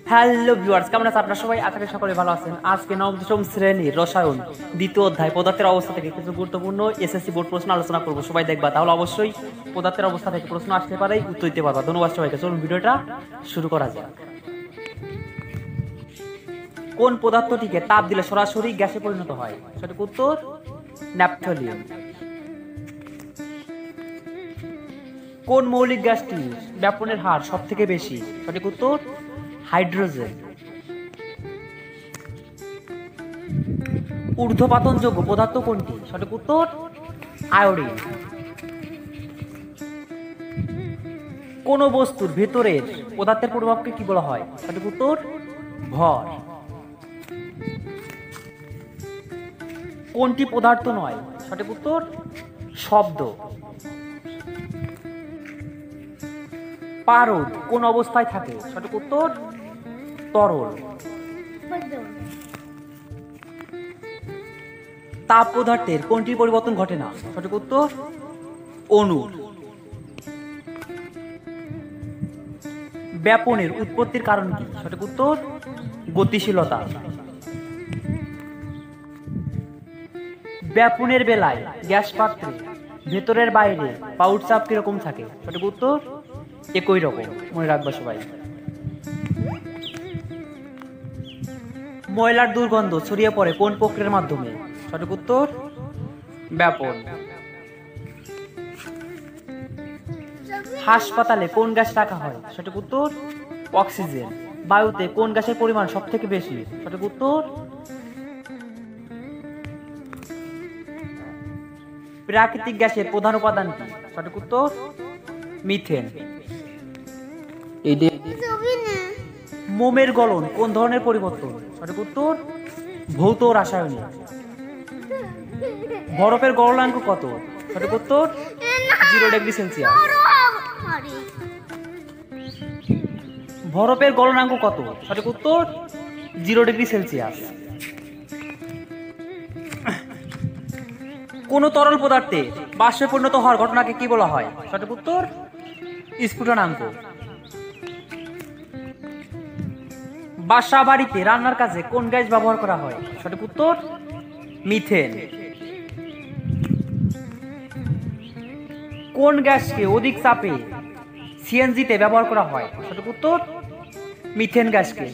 Hello viewers, কেমন আছেন আপনারা সবাই? আশা করি সকলে ভালো আছেন। আজকে নবম শ্রেণীর রসায়ন দ্বিতীয় অধ্যায় পদার্থের অবস্থা থেকে কিছু গুরুত্বপূর্ণ এসএসসি বোর্ড প্রশ্ন আলোচনা করব। সবাই দেখবা, তাহলে অবশ্যই পদার্থের অবস্থা থেকে প্রশ্ন আসতে পারে, উত্তর দিতে পারবা। ধন্যবাদ সবাইকে। চলুন ভিডিওটা শুরু করা যাক। কোন পদার্থটিকে তাপ দিলে সরাসরি গ্যাসে পরিণত হয়? সঠিক উত্তর ন্যাপথলিন। কোন মৌলিক গ্যাসটি ব্যাপনের হার সব থেকে বেশি? সঠিক উত্তর হাইড্রোজেন। ঊর্ধ্বপাতনযোগ্য পদার্থ কোনটি? সঠিক উত্তর আয়োডিন। কোন বস্তুর ভেতরের পদার্থের প্রভাবকে কি বলা হয়? সঠিক উত্তর ভর। কোনটি পদার্থ নয়? সঠিক উত্তর শব্দ। পারদ কোন অবস্থায় থাকে? সঠিক উত্তর তরল। তাপ পদার্থের কোনটির পরিবর্তন ঘটে না? সঠিক উত্তর অণুর। ব্যাপনের উৎপত্তির কারণ কি? সঠিক উত্তর গতিশীলতা। ব্যাপনের বেলায় গ্যাস পাত্রে ভেতরের বাইরে পাউট চাপ কিরকম থাকে? সঠিক উত্তর একই রকম। মনে রাখবা সবাই। ময়লার দুর্গন্ধ ছড়িয়ে পড়ে কোন প্রক্রিয়ার মাধ্যমে? সঠিক উত্তর ব্যাপন। হাসপাতালে কোন গ্যাস রাখা হয়? সঠিক উত্তর অক্সিজেন। বায়ুতে কোন গ্যাসের পরিমাণ সব থেকে বেশি? সঠিক উত্তর প্রাকৃতিক গ্যাসের প্রধান উপাদান কি? সঠিক উত্তর মিথেন। মোমের গলন কোন ধরনের পরিবর্তন? সঠিক উত্তর ভৌত রাসায়নিক। বরফের গলনাঙ্ক কত? সঠিক উত্তর 0 ডিগ্রি সেলসিয়াস। বরফের গলনাঙ্ক কত? সঠিক উত্তর 0 ডিগ্রি সেলসিয়াস। কোন তরল পদার্থে বাষ্পে পরিণত হওয়ার ঘটনাকে কি বলা হয়? সঠিক উত্তর স্ফুটনাঙ্ক। বাসা বাড়িতে রান্নার কাজে কোন গ্যাস ব্যবহার করা হয়? সঠিক উত্তর মিথেন। কোন গ্যাসকে অধিক চাপে সিএনজিতে ব্যবহার করা হয়? সঠিক উত্তর মিথেন গ্যাসকে।